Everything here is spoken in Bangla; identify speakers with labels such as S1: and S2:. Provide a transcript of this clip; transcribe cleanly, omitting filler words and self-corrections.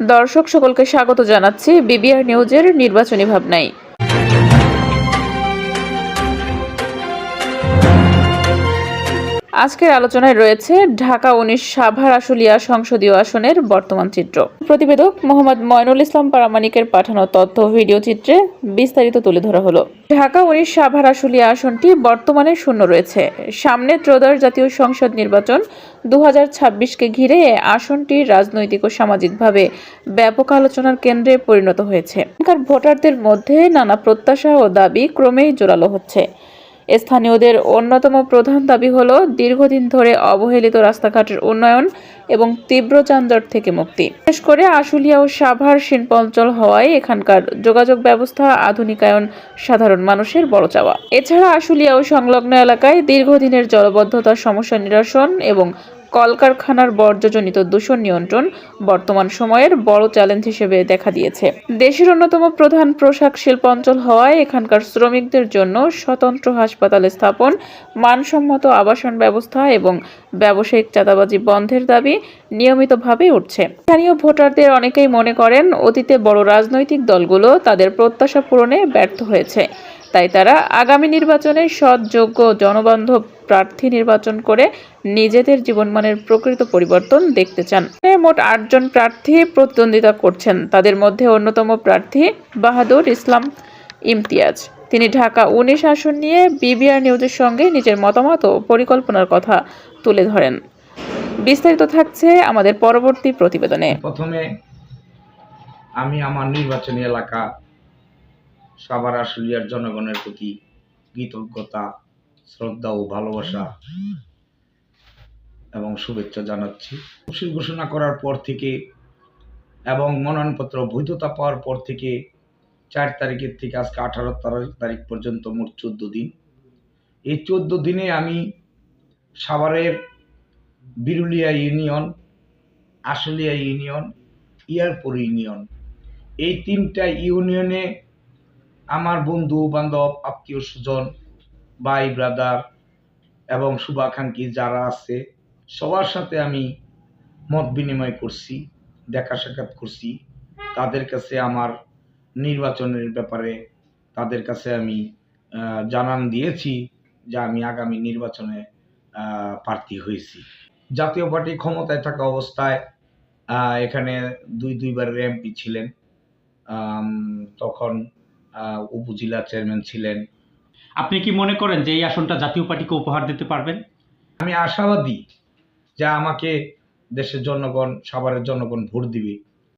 S1: দর্শক সকলকে স্বাগত জানাচ্ছি বিবিআর নিউজের নির্বাচনী ভাবনায়। আজকের আলোচনায় রয়েছে ঢাকা ১৯ সাভার আশুলিয়া সংসদীয় আসনের বর্তমান চিত্র। প্রতিবেদক মোহাম্মদ ময়নুল ইসলাম পারামানিকের পাঠানো তথ্য ভিডিও চিত্রে বিস্তারিত তুলে ধরা হলো। ঢাকা ১৯ সাভার আশুলিয়া আসনটি বর্তমানে শূন্য রয়েছে। সামনে ত্রয়োদশ জাতীয় সংসদ নির্বাচন ২০২৬কে ঘিরে আসনটি রাজনৈতিক ও সামাজিকভাবে ব্যাপক আলোচনার কেন্দ্রে পরিণত হয়েছে। এখানকার ভোটারদের মধ্যে নানা প্রত্যাশা ও দাবি ক্রমেই জোরালো হচ্ছে। স্থানীয়দের অন্যতম প্রধান দাবি হল দীর্ঘদিন ধরে অবহেলিত রাস্তাঘাটের উন্নয়ন এবং তীব্র যানজট থেকে মুক্তি। বিশেষ করে আশুলিয়া ও সাভার শিল্প অঞ্চল হওয়ায় এখানকার যোগাযোগ ব্যবস্থা আধুনিকায়ন সাধারণ মানুষের বড় চাওয়া। এছাড়া আশুলিয়া ও সংলগ্ন এলাকায় দীর্ঘদিনের জলবদ্ধতার সমস্যা নিরসন এবং কলকারখানার বর্জ্যজনিত দূষণ নিয়ন্ত্রণ বর্তমান সময়ের বড় চ্যালেঞ্জ হিসেবে দেখা দিয়েছে। দেশের অন্যতম প্রধান পোশাক শিল্প অঞ্চল হওয়ায় এখানকার শ্রমিকদের জন্য স্বতন্ত্র হাসপাতাল স্থাপন, মানসম্মত আবাসন ব্যবস্থা এবং ব্যবসায়িক চাঁদাবাজি বন্ধের দাবি নিয়মিতভাবে উঠছে। স্থানীয় ভোটারদের অনেকেই মনে করেন অতীতে বড় রাজনৈতিক দলগুলো তাদের প্রত্যাশা পূরণে ব্যর্থ হয়েছে। তাই তারা আগামী নির্বাচনে সৎ, যোগ্য, জনবান্ধব প্রার্থী নির্বাচন করে নিজেদের জীবনমানের প্রকৃত পরিবর্তন দেখতে চান। মোট ৮ জন প্রার্থী প্রতিদ্বন্দ্বিতা করছেন। তাদের মধ্যে অন্যতম প্রার্থী বাহাদুর ইসলাম ইমতিয়াজ। তিনি ঢাকা ১৯ আসন নিয়ে বিবিআর নিউজের সঙ্গে নিজের মতামত ও পরিকল্পনার কথা তুলে ধরেন। বিস্তারিত থাকছে আমাদের পরবর্তী প্রতিবেদনে।
S2: প্রথমে আমি আমার নির্বাচনী এলাকা সাভার আশুলিয়ার জনগণের প্রতি কৃতজ্ঞতা, শ্রদ্ধা ও ভালোবাসা এবং শুভেচ্ছা জানাচ্ছি। তফসিল ঘোষণা করার পর থেকে এবং মনোনয়নপত্র বৈধতা পাওয়ার পর থেকে ৪ তারিখের থেকে আজকে ১৮ তারিখ পর্যন্ত মোট ১৪ দিন। এই ১৪ দিনে আমি সাভারের Birulia union, Ashulia union, Yarpur union, এই ৩টা ইউনিয়নে আমার বন্ধু বান্ধব, আত্মীয় স্বজন, ভাই ব্রাদার এবং শুভাকাঙ্ক্ষী যারা আছে সবার সাথে আমি মত বিনিময় করছি, দেখা সাক্ষাৎ করছি। তাদের কাছে আমার নির্বাচনের ব্যাপারে তাদের কাছে আমি জানান দিয়েছি যে আমি আগামী নির্বাচনে প্রার্থী হয়েছি। জাতীয় পার্টি ক্ষমতায় থাকা অবস্থায় এখানে দুইবারের এমপি ছিলেন, তখন উপজেলা চেয়ারম্যান ছিলেন।
S3: আপনি কি মনে করেন যে এই আসনটা জাতীয় পার্টিকে উপহার দিতে পারবেন?
S2: আমি আশাবাদী যে আমাকে দেশের জনগণ, সাভারের জনগণ ভোট দিবে।